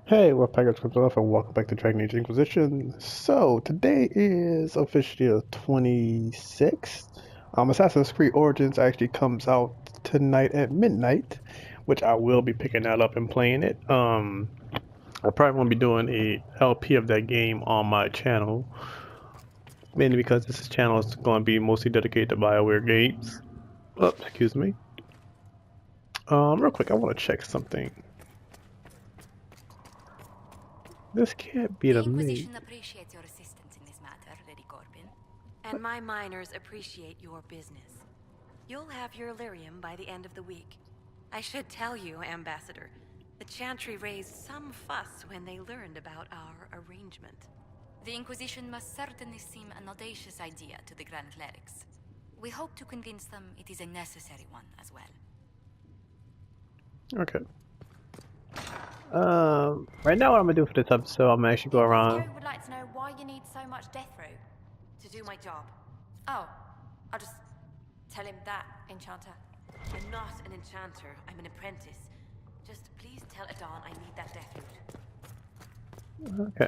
Hey, we're Packers Crypto and welcome back to Dragon Age Inquisition. So, today is officially the 26th. Assassin's Creed Origins actually comes out tonight at midnight, which I will be picking that up and playing it. I probably won't be doing a LP of that game on my channel, mainly because this channel is going to be mostly dedicated to BioWare games. Oh, excuse me. Real quick, I want to check something. This can't be The the main. Inquisition appreciates your assistance in this matter, Lady Corbin. And my miners appreciate your business. You'll have your Illyrium by the end of the week. I should tell you, Ambassador, the Chantry raised some fuss when they learned about our arrangement. The Inquisition must certainly seem an audacious idea to the Grand Clerics. We hope to convince them it is a necessary one as well. Okay. Right now what I'm gonna do for this episode, I'm gonna actually go around. would like to know why you need so much death root. To do my job. Oh, I'll just tell him that, Enchanter. I'm not an enchanter, I'm an apprentice. Just please tell Adon I need that death root. Okay.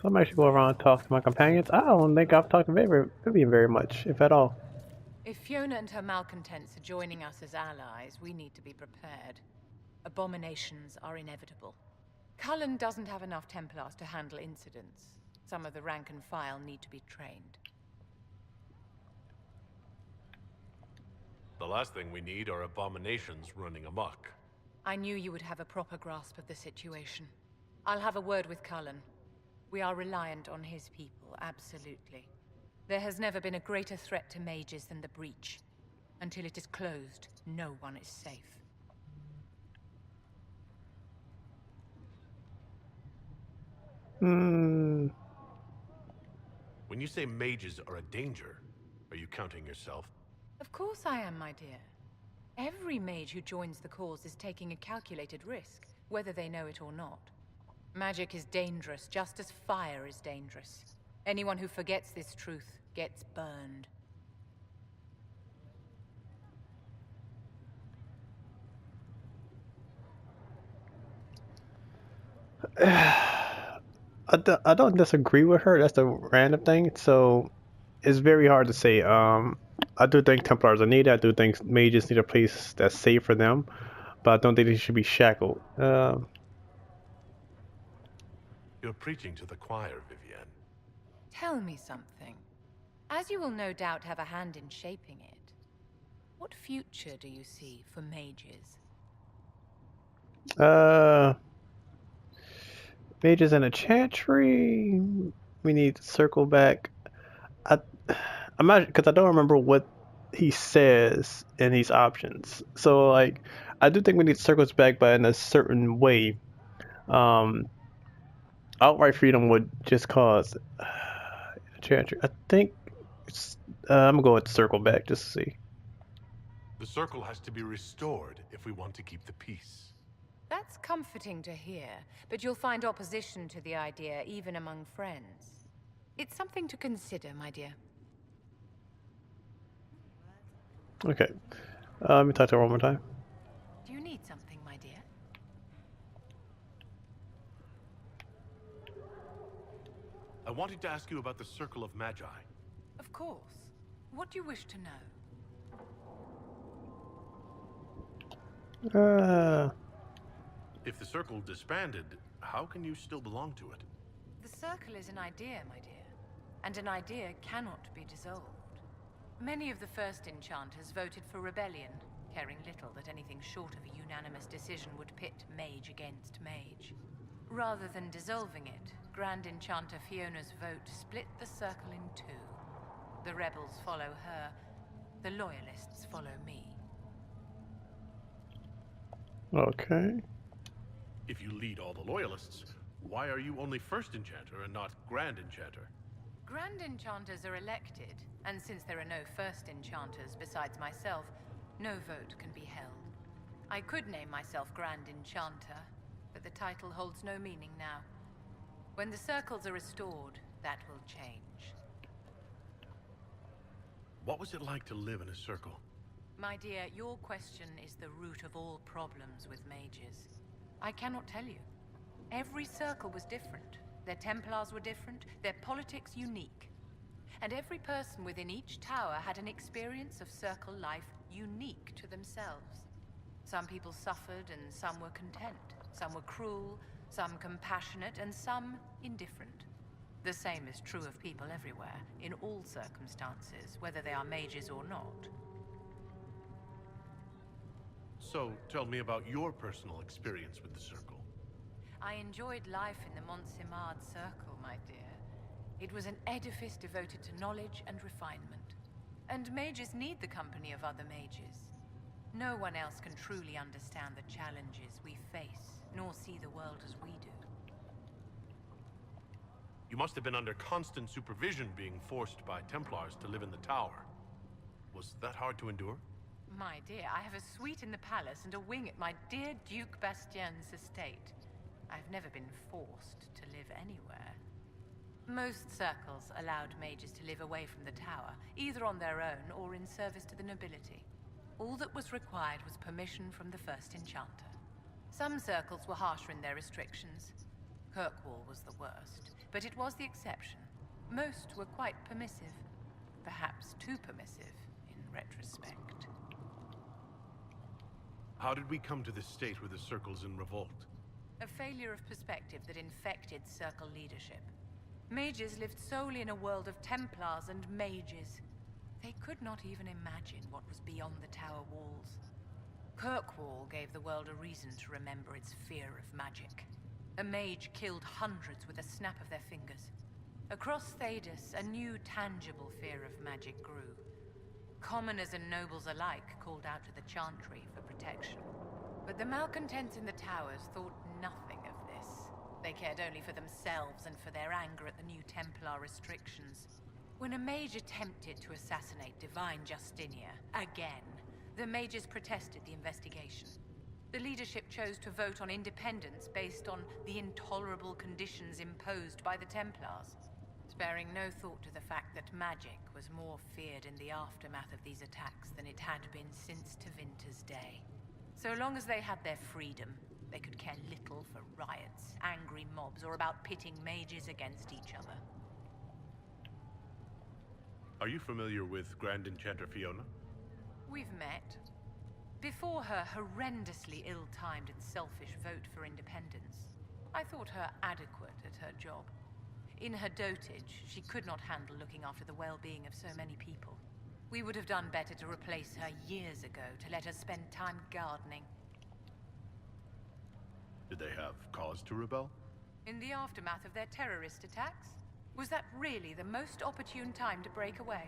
So I'm actually go around and talk to my companions. I don't think I've talked to Vivian very much, if at all. If Fiona and her malcontents are joining us as allies, we need to be prepared. Abominations are inevitable. Cullen doesn't have enough Templars to handle incidents. Some of the rank and file need to be trained. The last thing we need are abominations running amok. I knew you would have a proper grasp of the situation. I'll have a word with Cullen. We are reliant on his people, absolutely. There has never been a greater threat to mages than the breach. Until it is closed, no one is safe. Hmm. When you say mages are a danger, are you counting yourself? Of course I am, my dear. Every mage who joins the cause is taking a calculated risk, whether they know it or not. Magic is dangerous, just as fire is dangerous. Anyone who forgets this truth gets burned. I don't disagree with her. That's the random thing. So it's very hard to say. I do think Templars are needed. I do think mages need a place that's safe for them, but I don't think they should be shackled. You're preaching to the choir, Vivienne. Tell me something. As you will no doubt have a hand in shaping it, what future do you see for mages? Mages in a chantry. We need to circle back. I'm not because I don't remember what he says in these options. So like, I do think we need circles back, but in a certain way. Um, Outright freedom would just cause chantry. I think I'm gonna go with circle back just to see. The circle has to be restored if we want to keep the peace. That's comforting to hear, but you'll find opposition to the idea even among friends. It's something to consider, my dear. Okay. Let me talk to her one more time. Do you need something, my dear? I wanted to ask you about the Circle of Magi. Of course. What do you wish to know? If the circle disbanded, how can you still belong to it? The circle is an idea, my dear. And an idea cannot be dissolved. Many of the first enchanters voted for rebellion, caring little that anything short of a unanimous decision would pit mage against mage. Rather than dissolving it, Grand Enchanter Fiona's vote split the circle in two. The rebels follow her, the loyalists follow me. Okay. If you lead all the loyalists, why are you only First Enchanter and not Grand Enchanter? Grand Enchanters are elected, and since there are no First Enchanters besides myself, no vote can be held. I could name myself Grand Enchanter, but the title holds no meaning now. When the circles are restored, that will change. What was it like to live in a circle? My dear, your question is the root of all problems with mages. I cannot tell you. Every circle was different. Their Templars were different, their politics unique. And every person within each tower had an experience of circle life unique to themselves. Some people suffered and some were content. Some were cruel, some compassionate, and some indifferent. The same is true of people everywhere, in all circumstances, whether they are mages or not. So, tell me about your personal experience with the Circle. I enjoyed life in the Montsimard Circle, my dear. It was an edifice devoted to knowledge and refinement. And mages need the company of other mages. No one else can truly understand the challenges we face, nor see the world as we do. You must have been under constant supervision being forced by Templars to live in the tower. Was that hard to endure? My dear, I have a suite in the palace and a wing at my dear Duke Bastien's estate. I've never been forced to live anywhere. Most circles allowed mages to live away from the tower, either on their own or in service to the nobility. All that was required was permission from the first enchanter. Some circles were harsher in their restrictions. Kirkwall was the worst, but it was the exception. Most were quite permissive. Perhaps too permissive, in retrospect. How did we come to this state where the Circle's in revolt? A failure of perspective that infected Circle leadership. Mages lived solely in a world of Templars and mages. They could not even imagine what was beyond the tower walls. Kirkwall gave the world a reason to remember its fear of magic. A mage killed hundreds with a snap of their fingers. Across Thedas, a new tangible fear of magic grew. Commoners and nobles alike called out to the Chantry for protection. But the malcontents in the towers thought nothing of this. They cared only for themselves and for their anger at the new Templar restrictions. When a mage attempted to assassinate Divine Justinia, again, the mages protested the investigation. The leadership chose to vote on independence based on the intolerable conditions imposed by the Templars, sparing no thought to the fact that magic was more feared in the aftermath of these attacks than it had been since Tevinter's day. So long as they had their freedom, they could care little for riots, angry mobs, or about pitting mages against each other. Are you familiar with Grand Enchanter Fiona? We've met. Before her horrendously ill-timed and selfish vote for independence, I thought her adequate at her job. In her dotage, she could not handle looking after the well-being of so many people. We would have done better to replace her years ago, to let her spend time gardening. Did they have cause to rebel? In the aftermath of their terrorist attacks? Was that really the most opportune time to break away?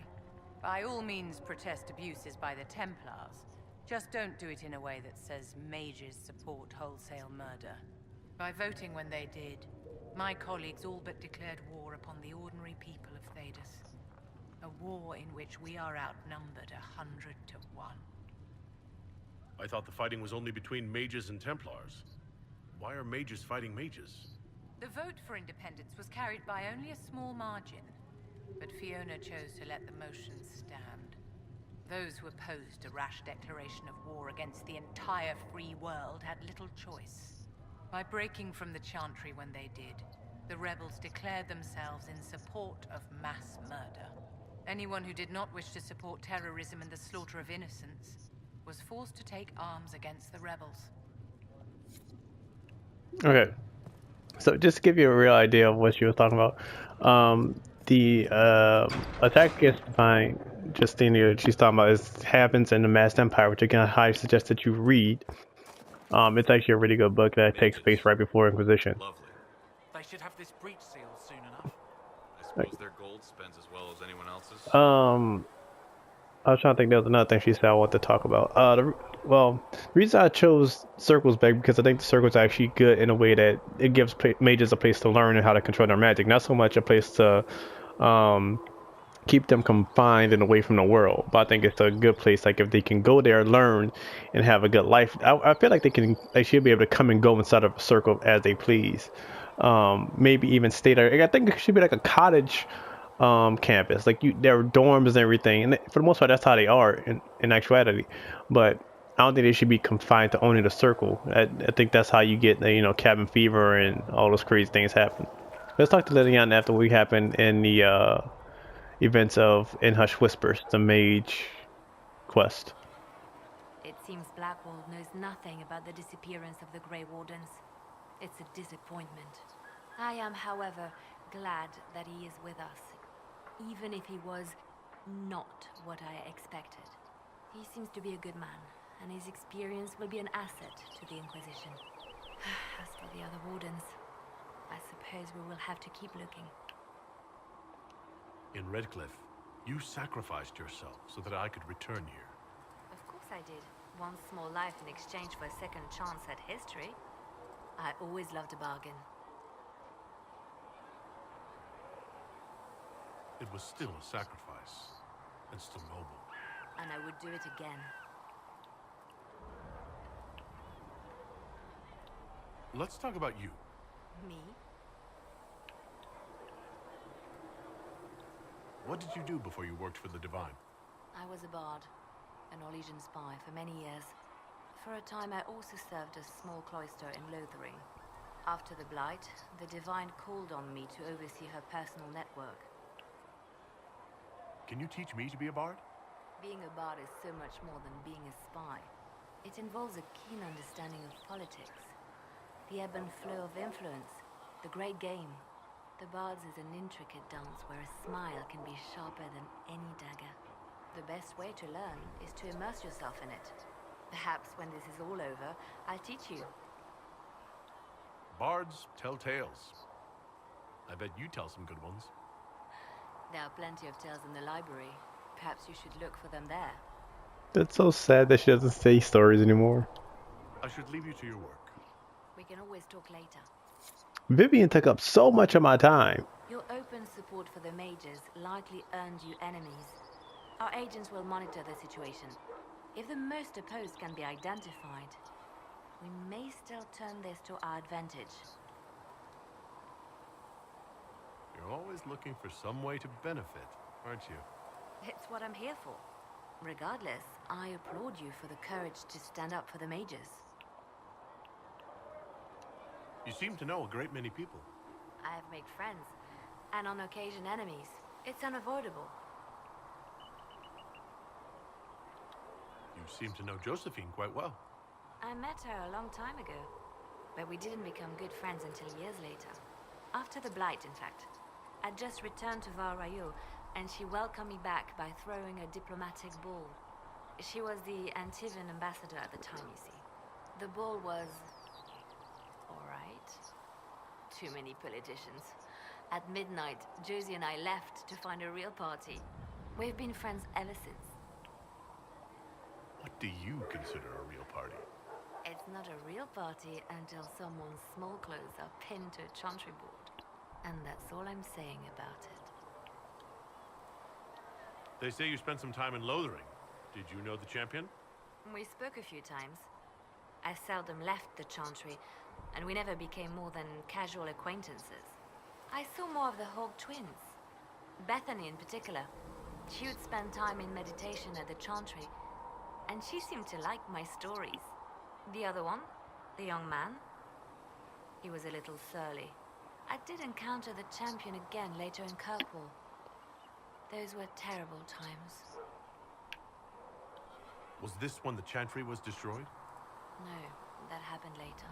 By all means protest abuses by the Templars. Just don't do it in a way that says mages support wholesale murder. By voting when they did, my colleagues all but declared war upon the ordinary people of Thedas. A war in which we are outnumbered 100 to 1. I thought the fighting was only between mages and Templars. Why are mages fighting mages? The vote for independence was carried by only a small margin, but Fiona chose to let the motion stand. Those who opposed a rash declaration of war against the entire free world had little choice. By breaking from the Chantry when they did, the rebels declared themselves in support of mass murder. Anyone who did not wish to support terrorism and the slaughter of innocents was forced to take arms against the rebels. Okay, so just to give you a real idea of what you were talking about, the attack against Divine Justinia she's talking about happens in the Masked Empire, which again I highly suggest that you read. It's actually a really good book that takes place right before Inquisition. Lovely. They should have this breach sealed soon enough. I suppose their gold spends as well as anyone else's. I was trying to think there was another thing she said I want to talk about. The reason I chose circles back because I think the circles are actually good in a way that it gives mages a place to learn and how to control their magic, not so much a place to keep them confined and away from the world. But I think it's a good place. Like if they can go there, learn, and have a good life, I feel like they should be able to come and go inside of a circle as they please. Maybe even stay there. I think it should be like a cottage campus. Like there are dorms and everything, and for the most part, that's how they are in actuality. But I don't think they should be confined to only the circle. I think that's how you get the, you know, cabin fever and all those crazy things happen. Let's talk to Lillian after what happened in the events of In Hush Whispers, the mage quest. It seems Blackwall knows nothing about the disappearance of the Grey Wardens. It's a disappointment. I am, however, glad that he is with us, even if he was not what I expected. He seems to be a good man, and his experience will be an asset to the Inquisition. As for the other Wardens, I suppose we will have to keep looking. In Redcliff, you sacrificed yourself so that I could return here. Of course I did. One small life in exchange for a second chance at history. I always loved a bargain. It was still a sacrifice, and still noble. And I would do it again. Let's talk about you. Me? What did you do before you worked for the Divine? I was a bard, an Orlesian spy for many years. For a time I also served a small cloister in Lothering. After the Blight, the Divine called on me to oversee her personal network. Can you teach me to be a bard? Being a bard is so much more than being a spy. It involves a keen understanding of politics, the ebb and flow of influence, the great game. The bard's is an intricate dance where a smile can be sharper than any dagger. The best way to learn is to immerse yourself in it. Perhaps when this is all over, I'll teach you. Bards tell tales. I bet you tell some good ones. There are plenty of tales in the library. Perhaps you should look for them there. That's so sad that she doesn't say stories anymore. I should leave you to your work. We can always talk later. Vivian took up so much of my time. Your open support for the mages likely earned you enemies. Our agents will monitor the situation. If the most opposed can be identified, we may still turn this to our advantage. You're always looking for some way to benefit, aren't you? It's what I'm here for. Regardless, I applaud you for the courage to stand up for the mages. You seem to know a great many people. I have made friends, and on occasion enemies. It's unavoidable. You seem to know Josephine quite well. I met her a long time ago, but we didn't become good friends until years later. After the Blight, in fact. I'd just returned to Val Rayo, and she welcomed me back by throwing a diplomatic ball. She was the Antivan ambassador at the time, you see. The ball was... alright. Too many politicians. At midnight, Josie and I left to find a real party. We've been friends ever since. What do you consider a real party? It's not a real party until someone's small clothes are pinned to a chantry board. And that's all I'm saying about it. They say you spent some time in Lothering. Did you know the champion? We spoke a few times. I seldom left the chantry, and we never became more than casual acquaintances. I saw more of the Hawk twins. Bethany in particular. She would spend time in meditation at the chantry, and she seemed to like my stories. The other one, the young man, he was a little surly. I did encounter the champion again later in Kirkwall. Those were terrible times. Was this when the chantry was destroyed? No, that happened later.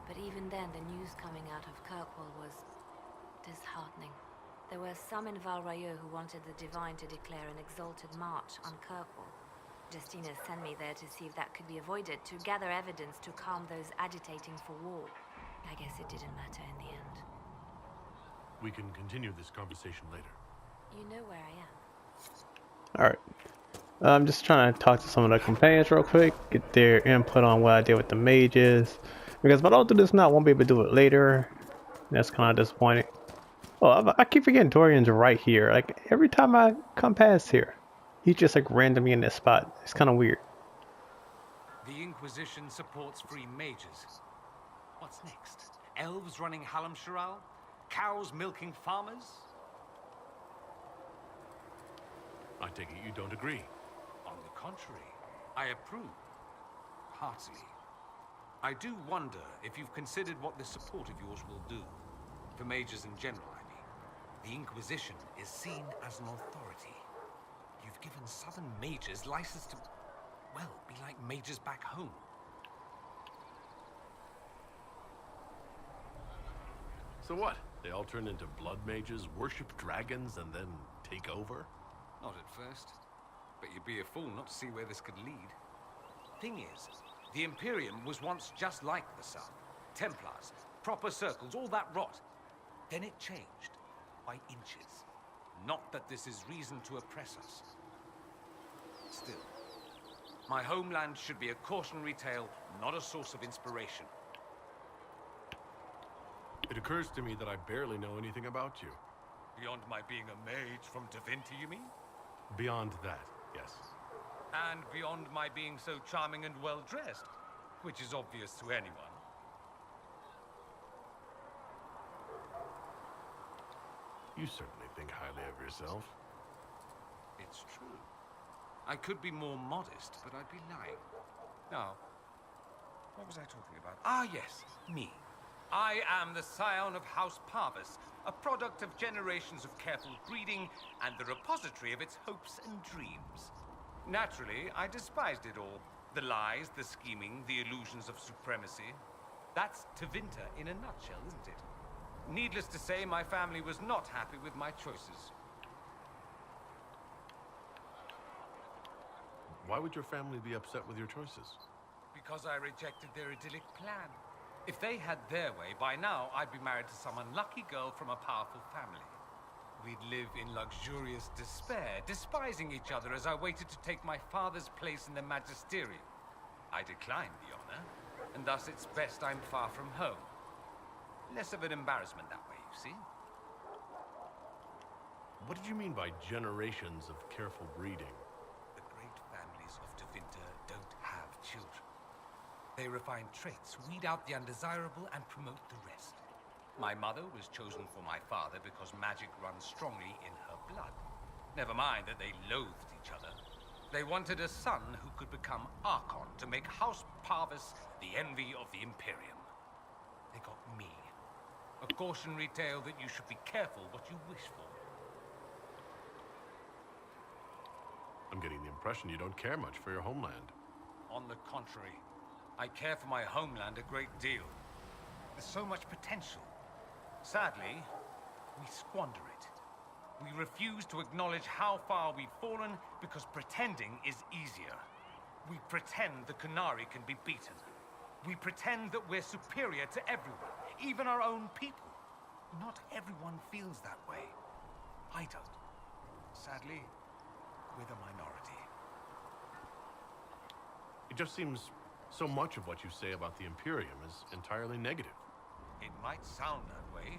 But even then, the news coming out of Kirkwall was disheartening. There were some in Val Rayo who wanted the Divine to declare an exalted march on Kirkwall. Justina sent me there to see if that could be avoided, to gather evidence to calm those agitating for war. I guess it didn't matter in the end. We can continue this conversation later. You know where I am. Alright. I'm just trying to talk to some of the companions real quick, get their input on what I did with the mages. Because if I don't do this now, I won't be able to do it later. That's kind of disappointing. Oh, I keep forgetting Dorian's right here. Like, every time I come past here, he's just like randomly in this spot. It's kind of weird. The Inquisition supports free mages. What's next? Elves running Hallam Sharal? Cows milking farmers? I take it you don't agree. On the contrary, I approve. heartily. I do wonder if you've considered what this support of yours will do. For mages in general, I mean. The Inquisition is seen as an authority. You've given southern mages license to, well, be like mages back home. So what? They all turn into blood mages, worship dragons, and then take over? Not at first. But you'd be a fool not to see where this could lead. Thing is, the Imperium was once just like the South. Templars, proper circles, all that rot. Then it changed. By inches. Not that this is reason to oppress us. Still, my homeland should be a cautionary tale, not a source of inspiration. It occurs to me that I barely know anything about you. Beyond my being a mage from Divinity, you mean? Beyond that, yes. And beyond my being so charming and well-dressed, which is obvious to anyone. You certainly think highly of yourself. It's true. I could be more modest, but I'd be lying. Now, what was I talking about? Ah, yes, me. I am the scion of House Parvis, a product of generations of careful breeding and the repository of its hopes and dreams. Naturally, I despised it all. The lies, the scheming, the illusions of supremacy. That's Tevinter in a nutshell, isn't it? Needless to say, my family was not happy with my choices. Why would your family be upset with your choices? Because I rejected their idyllic plan. If they had their way, by now I'd be married to some unlucky girl from a powerful family. We'd live in luxurious despair, despising each other as I waited to take my father's place in the magisterium. I declined the honor, and thus it's best I'm far from home. Less of an embarrassment that way, you see? What did you mean by generations of careful breeding? The great families of Tevinter don't have children. They refine traits, weed out the undesirable, and promote the rest. My mother was chosen for my father because magic runs strongly in her blood. Never mind that they loathed each other. They wanted a son who could become Archon to make House Parvis the envy of the Imperium. They got me. A cautionary tale that you should be careful what you wish for. I'm getting the impression you don't care much for your homeland. On the contrary, I care for my homeland a great deal. There's so much potential. Sadly, we squander it. We refuse to acknowledge how far we've fallen because pretending is easier. We pretend the Qunari can be beaten. We pretend that we're superior to everyone, even our own people. Not everyone feels that way. I don't. Sadly, we're the minority. It just seems so much of what you say about the Imperium is entirely negative. It might sound that way.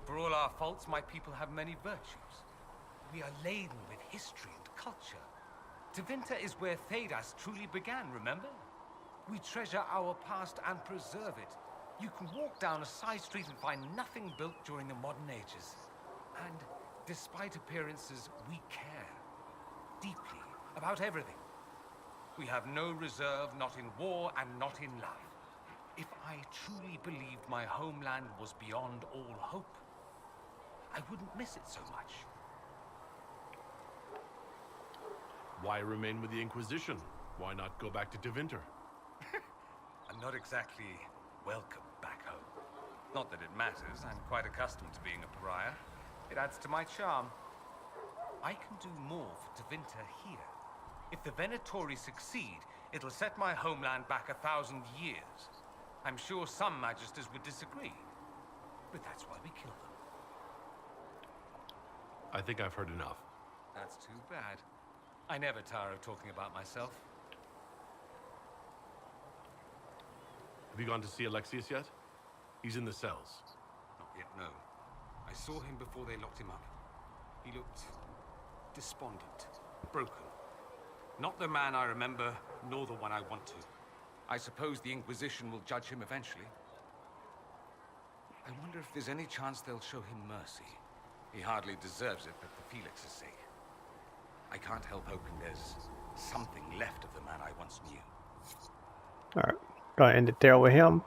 For all our faults, my people have many virtues. We are laden with history and culture. Tevinter is where Thedas truly began, remember? We treasure our past and preserve it. You can walk down a side street and find nothing built during the modern ages. And despite appearances, we care. Deeply. About everything. We have no reserve, not in war and not in love. If I truly believed my homeland was beyond all hope, I wouldn't miss it so much. Why remain with the Inquisition? Why not go back to Tevinter? I'm not exactly welcome back home. Not that it matters, I'm quite accustomed to being a pariah. It adds to my charm. I can do more for Tevinter here. If the Venatori succeed, it'll set my homeland back 1,000 years. I'm sure some magisters would disagree, but that's why we kill them. I think I've heard enough. That's too bad. I never tire of talking about myself. Have you gone to see Alexius yet? He's in the cells. Not yet, no. I saw him before they locked him up. He looked despondent, broken. Not the man I remember, nor the one I want to. I suppose the Inquisition will judge him eventually. I wonder if there's any chance they'll show him mercy. He hardly deserves it, but for Felix's sake. I can't help hoping there's something left of the man I once knew. Alright, gonna end it there with him.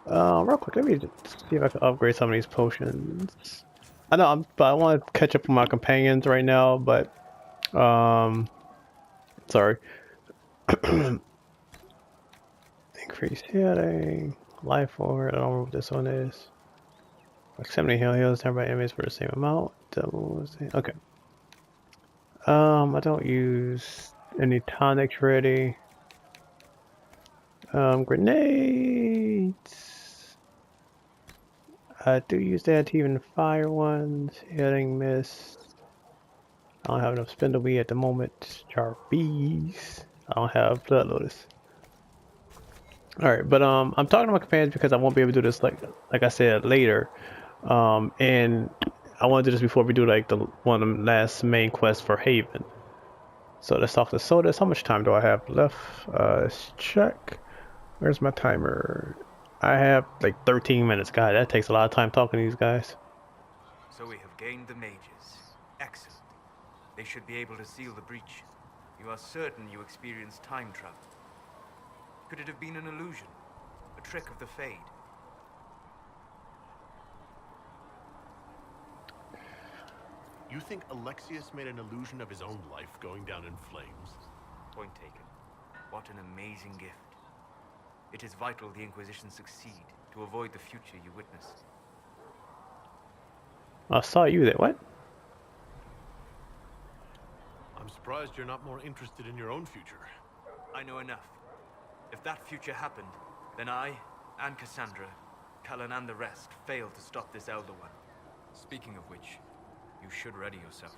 Real quick, let me just see if I can upgrade some of these potions. I know but I want to catch up with my companions right now, but sorry. Increase healing, life orb. I don't know what this one is. Proximity heal heals nearby enemies for the same amount. Double. Okay. I don't use any tonics ready. Grenades. I do use that even fire ones. Healing mist. I don't have enough spindle bee at the moment. Jar bees. I don't have blood lotus. Alright, but I'm talking to my companions because I won't be able to do this like I said later. And I want to do this before we do like the one of the last main quests for Haven. So let's talk to Sodas. How much time do I have left? Let's check. Where's my timer? I have like 13 minutes. God, that takes a lot of time talking to these guys. So we have gained the mages. Excellent. They should be able to seal the breach. You are certain you experienced time travel? Could it have been an illusion? A trick of the Fade? You think Alexius made an illusion of his own life going down in flames? Point taken. What an amazing gift. It is vital the Inquisition succeed to avoid the future you witnessed. I saw you there. What? I'm surprised you're not more interested in your own future. I know enough. If that future happened, then I, and Cassandra, Cullen and the rest, failed to stop this Elder One. Speaking of which, you should ready yourself.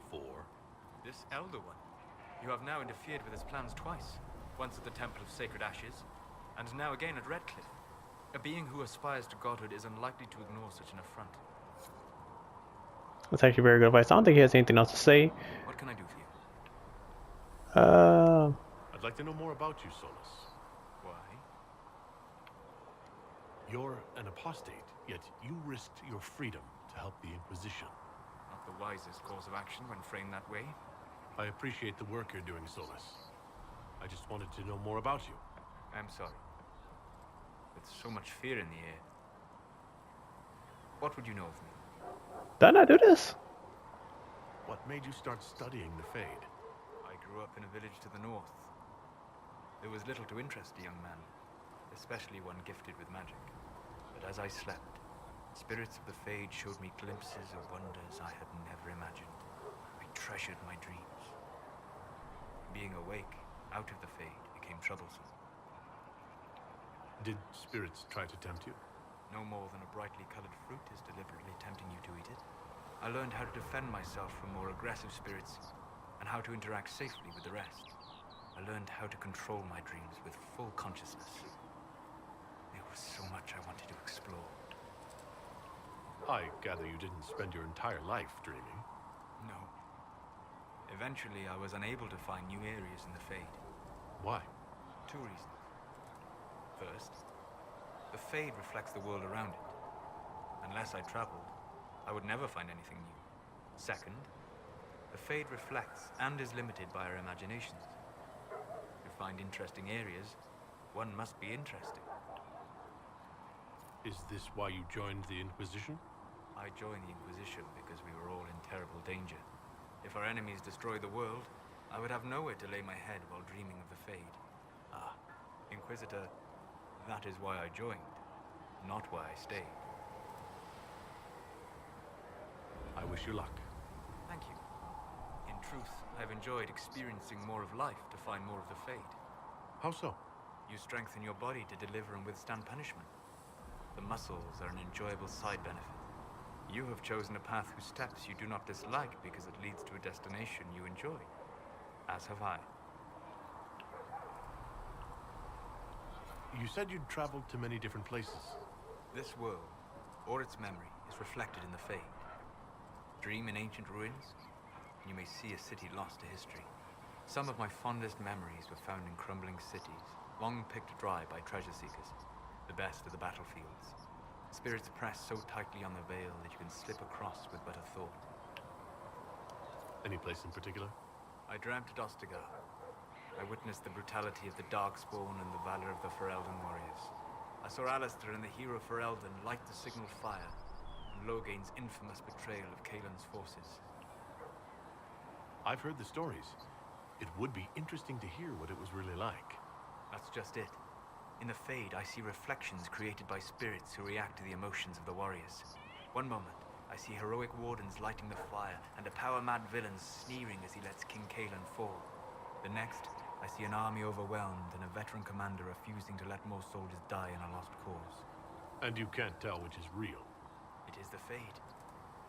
For? This Elder One. You have now interfered with his plans twice. Once at the Temple of Sacred Ashes, and now again at Redcliff. A being who aspires to godhood is unlikely to ignore such an affront. That's actually very good advice. I don't think he has anything else to say. What can I do for you? I'd like to know more about you, Solus. Why? You're an apostate, yet you risked your freedom to help the Inquisition. Not the wisest course of action when framed that way. I appreciate the work you're doing, Solus. I just wanted to know more about you. I'm sorry. With so much fear in the air. What would you know of me? Did I not do this? What made you start studying the Fade? I grew up in a village to the north. There was little to interest a young man, especially one gifted with magic. But as I slept, spirits of the Fade showed me glimpses of wonders I had never imagined. I treasured my dreams. Being awake, out of the Fade, became troublesome. Did spirits try to tempt you? No more than a brightly colored fruit is deliberately tempting you to eat it. I learned how to defend myself from more aggressive spirits, and how to interact safely with the rest. I learned how to control my dreams with full consciousness. There was so much I wanted to explore. I gather you didn't spend your entire life dreaming. No. Eventually, I was unable to find new areas in the Fade. Why? 2 reasons. First, the Fade reflects the world around it. Unless I traveled, I would never find anything new. Second, the Fade reflects and is limited by our imaginations. To find interesting areas, one must be interesting. Is this why you joined the Inquisition? I joined the Inquisition because we were all in terrible danger. If our enemies destroyed the world, I would have nowhere to lay my head while dreaming of the Fade. Ah, Inquisitor, that is why I joined, not why I stayed. I wish you luck. Thank you. In truth, I've enjoyed experiencing more of life to find more of the Fade. How so? You strengthen your body to deliver and withstand punishment. The muscles are an enjoyable side benefit. You have chosen a path whose steps you do not dislike because it leads to a destination you enjoy. As have I. You said you'd traveled to many different places. This world, or its memory, is reflected in the Fade. Dream in ancient ruins, and you may see a city lost to history. Some of my fondest memories were found in crumbling cities, long picked dry by treasure seekers, the best of the battlefields. Spirits press so tightly on the veil that you can slip across with but a thought. Any place in particular? I dreamt at Ostagar. I witnessed the brutality of the Darkspawn and the valor of the Ferelden warriors. I saw Alistair and the hero Ferelden light the signal fire, and Logain's infamous betrayal of Caelan's forces. I've heard the stories. It would be interesting to hear what it was really like. That's just it. In the Fade, I see reflections created by spirits who react to the emotions of the warriors. One moment, I see heroic wardens lighting the fire, and a power-mad villain sneering as he lets King Caelan fall. The next, I see an army overwhelmed and a veteran commander refusing to let more soldiers die in a lost cause. And you can't tell which is real. It is the Fade.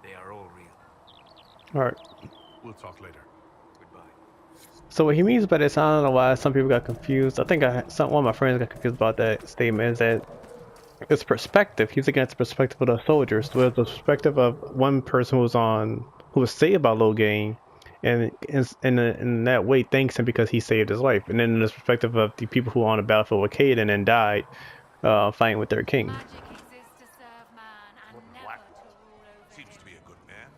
They are all real. Alright. We'll talk later. Goodbye. So what he means by this, I don't know why some people got confused. I think one of my friends got confused about that statement, is that it's perspective. He's looking at the perspective of the soldiers. So it's the perspective of one person who was saved by Logain, and in that way thanks him because he saved his life. And then in the perspective of the people who were on the battlefield with Caelan and died, fighting with their king. Magic exists to serve man and never to rule over Seems him. to be a good man.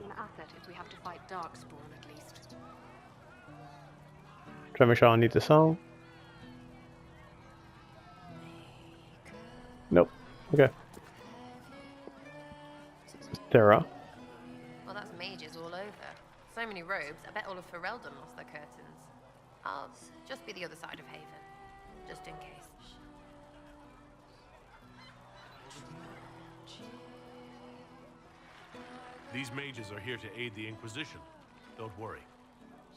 An asset if we have to fight Darkspawn, at least. Try to make sure I don't need the song. Nope. Okay. Sarah. Well, that's mages all over. So many robes, I bet all of Ferelden lost their curtains. I'll just be the other side of Haven, just in case. These mages are here to aid the Inquisition. Don't worry.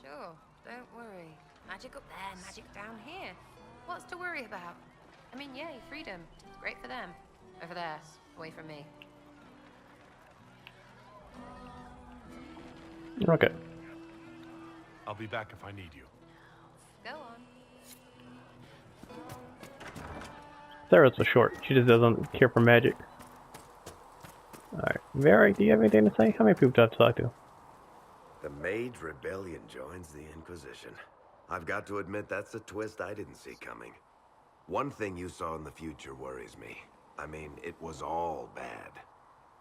Sure, don't worry. Magic up there, magic down here. What's to worry about? I mean, yay, freedom. Great for them. Over there, away from me. Okay. I'll be back if I need you. Go on. Sarah's so short. She just doesn't care for magic. Alright. Varric, do you have anything to say? How many people do I have to talk to? The Mage Rebellion joins the Inquisition. I've got to admit that's a twist I didn't see coming. One thing you saw in the future worries me. I mean, it was all bad.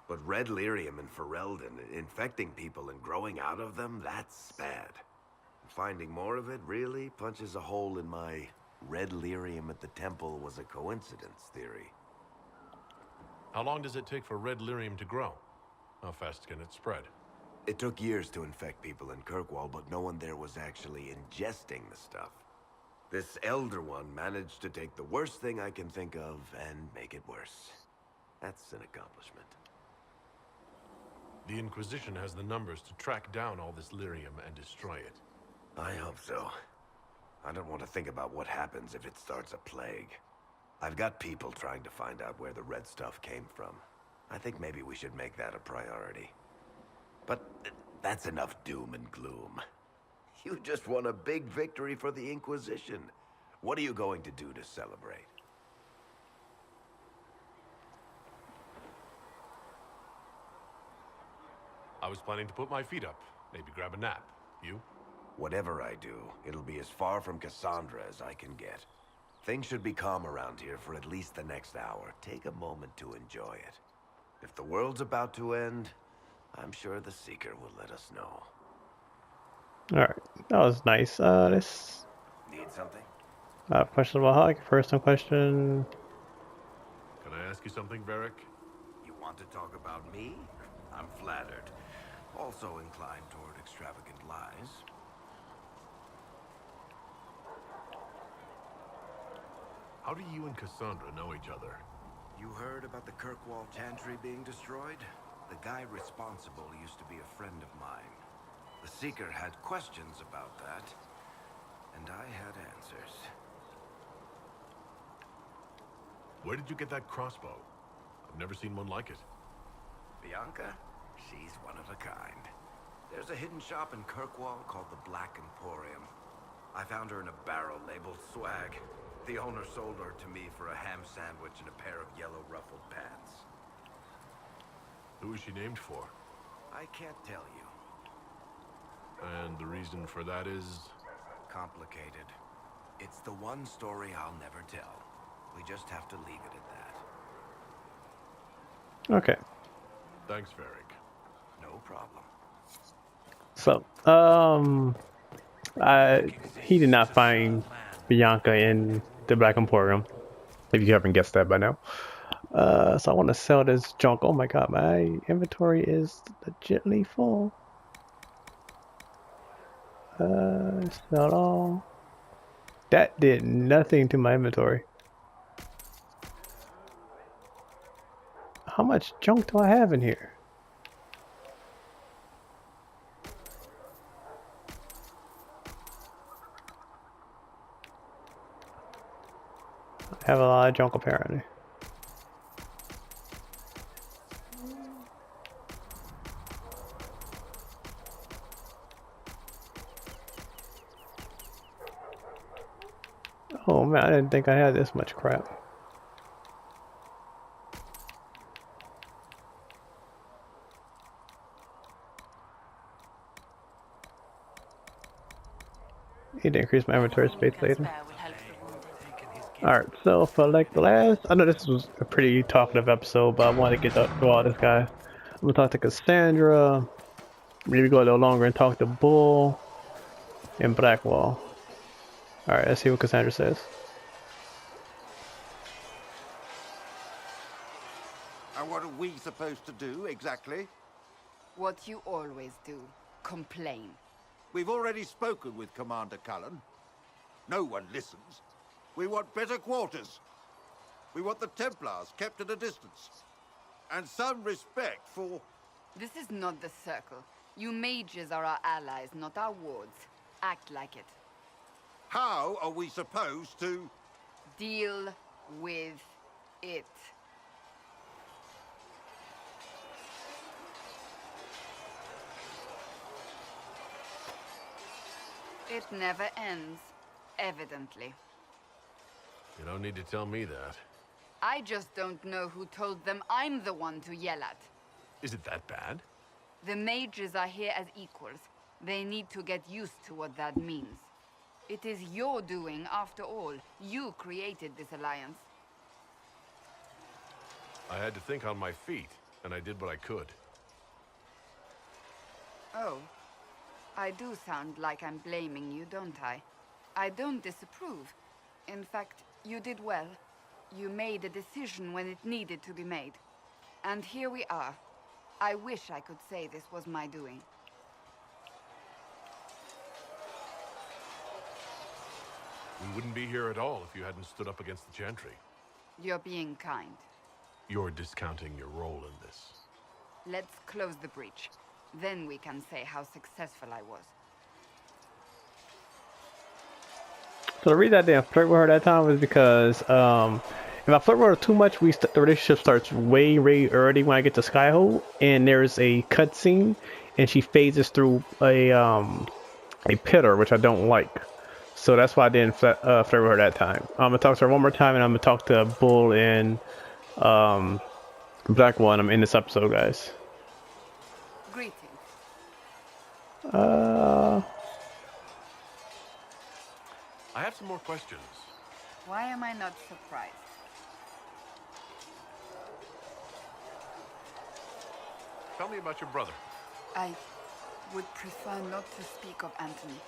But Red Lyrium and Ferelden, infecting people and growing out of them, that's bad. Finding more of it really punches a hole in my Red Lyrium at the temple was a coincidence theory. How long does it take for red lyrium to grow? How fast can it spread? It took years to infect people in Kirkwall, but no one there was actually ingesting the stuff. This Elder One managed to take the worst thing I can think of and make it worse. That's an accomplishment. The Inquisition has the numbers to track down all this lyrium and destroy it. I hope so. I don't want to think about what happens if it starts a plague. I've got people trying to find out where the red stuff came from. I think maybe we should make that a priority. But that's enough doom and gloom. You just won a big victory for the Inquisition. What are you going to do to celebrate? I was planning to put my feet up, maybe grab a nap. You? Whatever I do, it'll be as far from Cassandra as I can get. Things should be calm around here for at least the next hour. Take a moment to enjoy it. If the world's about to end, I'm sure the Seeker will let us know. Alright. That was nice. This Need something? question about Hog. First question. Can I ask you something, Varric? You want to talk about me? I'm flattered. Also inclined toward extravagant lies. How do you and Cassandra know each other? You heard about the Kirkwall Chantry being destroyed? The guy responsible used to be a friend of mine. The Seeker had questions about that, and I had answers. Where did you get that crossbow? I've never seen one like it. Bianca? She's one of a kind. There's a hidden shop in Kirkwall called the Black Emporium. I found her in a barrel labeled swag. The owner sold her to me for a ham sandwich and a pair of yellow ruffled pants. Who is she named for? I can't tell you. And the reason for that is? Complicated. It's the one story I'll never tell. We just have to leave it at that. Okay. Thanks, Varric. No problem. So, He did not find Bianca in the Black Emporium, if you haven't guessed that by now. So I want to sell this junk. Oh my god, my inventory is legitly full. Sell all. That did nothing to my inventory. How much junk do I have in here? I have a lot of junk apparently. Oh man, I didn't think I had this much crap. Need to increase my inventory space later. Alright, so for like the last, I know this was a pretty talkative episode, but I wanted to get through all this guy. I'm gonna talk to Cassandra, maybe go a little longer and talk to Bull and Blackwall. Alright, let's see what Cassandra says. And what are we supposed to do, exactly? What you always do. Complain. We've already spoken with Commander Cullen. No one listens. We want better quarters. We want the Templars kept at a distance. And some respect for... This is not the Circle. You mages are our allies, not our wards. Act like it. How are we supposed to... Deal with it. It never ends, evidently. You don't need to tell me that. I just don't know who told them I'm the one to yell at. Is it that bad? The mages are here as equals. They need to get used to what that means. It is your doing, after all. You created this alliance. I had to think on my feet, and I did what I could. Oh. I do sound like I'm blaming you, don't I? I don't disapprove. In fact, you did well. You made a decision when it needed to be made. And here we are. I wish I could say this was my doing. We wouldn't be here at all if you hadn't stood up against the Chantry. You're being kind. You're discounting your role in this. Let's close the breach. Then we can say how successful I was. So the reason I didn't flirt with her that time was because if I flirt with her too much, the relationship starts way early when I get to Skyhold, and there's a cutscene, and she phases through a pitter, which I don't like. So that's why I didn't flirt with her that time. I'm gonna talk to her one more time, and I'm gonna talk to Bull and Black One. I'm in this episode, guys. Greetings. I have some more questions. Why am I not surprised? Tell me about your brother. I would prefer not to speak of Anthony.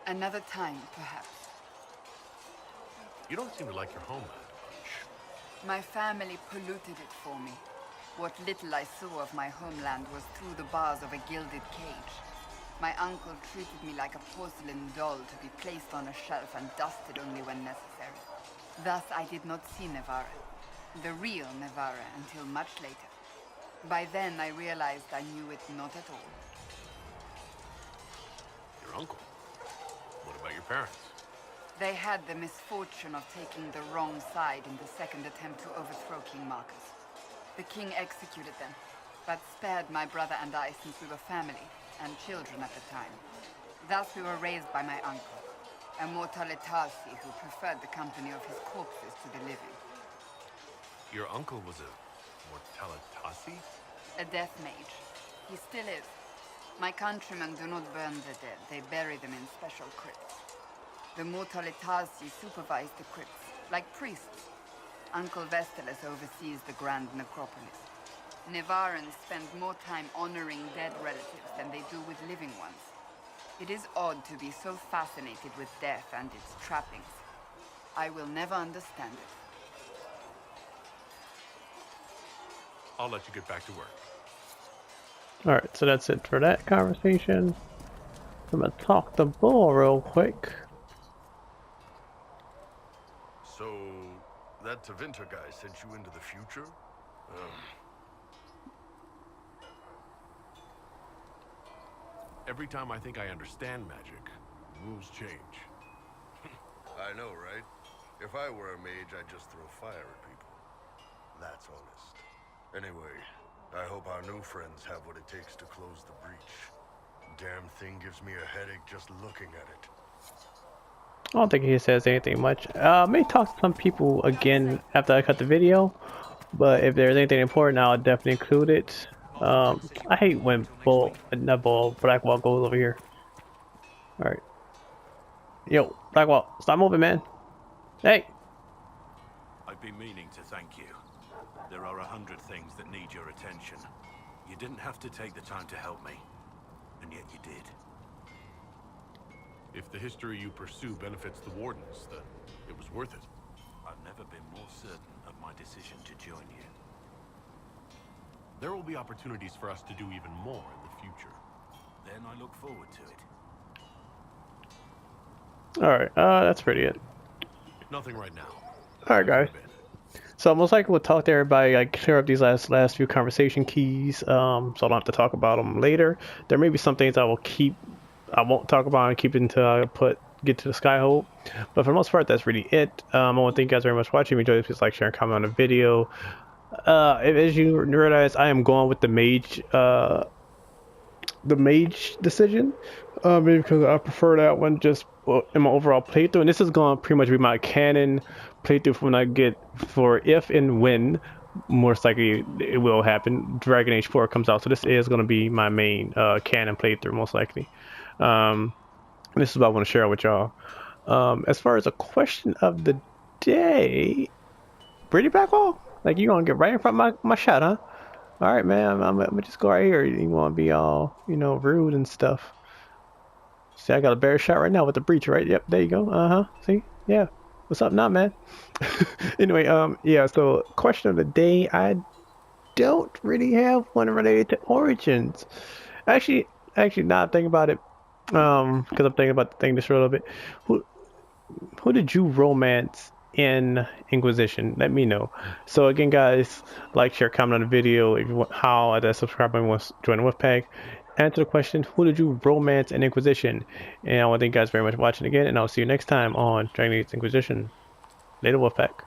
Another time, perhaps. You don't seem to like your homeland much. My family polluted it for me. What little I saw of my homeland was through the bars of a gilded cage. My uncle treated me like a porcelain doll to be placed on a shelf and dusted only when necessary. Thus, I did not see Nevarra, the real Nevarra, until much later. By then, I realized I knew it not at all. Your uncle? What about your parents? They had the misfortune of taking the wrong side in the second attempt to overthrow King Marcus. The king executed them, but spared my brother and I since we were family and children at the time. Thus we were raised by my uncle, a Mortalitasi who preferred the company of his corpses to the living. Your uncle was a Mortalitasi? A death mage. He still is. My countrymen do not burn the dead, they bury them in special crypts. The Mortalitasi supervise the crypts, like priests. Uncle Vestalis oversees the grand necropolis. Nevarrans spend more time honoring dead relatives than they do with living ones. It is odd to be so fascinated with death and its trappings. I will never understand it. I'll let you get back to work. Alright, so that's it for that conversation. I'm gonna talk to Bull real quick. So, that Tevinter guy sent you into the future? Every time I think I understand magic, rules change. I know, right? If I were a mage, I'd just throw fire at people. That's honest. Anyway, I hope our new friends have what it takes to close the breach. Damn thing gives me a headache just looking at it. I don't think he says anything much. May talk to some people again after I cut the video, but if there's anything important, I'll definitely include it. I hate when Blackwall goes over here. Alright. Yo, Blackwall, stop moving, man. Hey! I've been meaning to thank you. There are 100 things that need your attention. You didn't have to take the time to help me, and yet you did. If the history you pursue benefits the Wardens, then it was worth it. I've never been more certain of my decision to join you. There will be opportunities for us to do even more in the future. Then I look forward to it. Alright, that's pretty it. Nothing right now. Alright, guys. So most likely we'll talk to everybody, like clear up these last few conversation keys, so I don't have to talk about them later. There may be some things I won't talk about and keep until I get to the Skyhold. But for the most part, that's really it. I want to thank you guys very much for watching. If you enjoyed this, please like, share, and comment on the video. As you realize, I am going with the mage decision, maybe because I prefer that one just in my overall playthrough. And this is going to pretty much be my canon playthrough for when I get, for if and when, most likely it will happen, Dragon Age 4 comes out. So this is going to be my main canon playthrough, most likely. This is what I want to share with y'all. As far as a question of the day, Brady Blackwall? Like, you gonna get right in front of my shot, huh? Alright, man, I'm gonna just go right here. You wanna be all, rude and stuff. See, I got a better shot right now with the breach, right? Yep, there you go. See? Yeah. What's up now, man? Anyway, yeah, so question of the day, I don't really have one related to Origins. Actually, not thinking about it, because I'm thinking about the thing just for a little bit. Who did you romance in Inquisition? Let me know. So again, guys, like, share, comment on the video if you want, how that subscribe and want to join the Wolfpack. Answer the question, who did you romance in Inquisition? And I want to thank you guys very much for watching again, and I'll see you next time on Dragon Age Inquisition. Later, Wolfpack.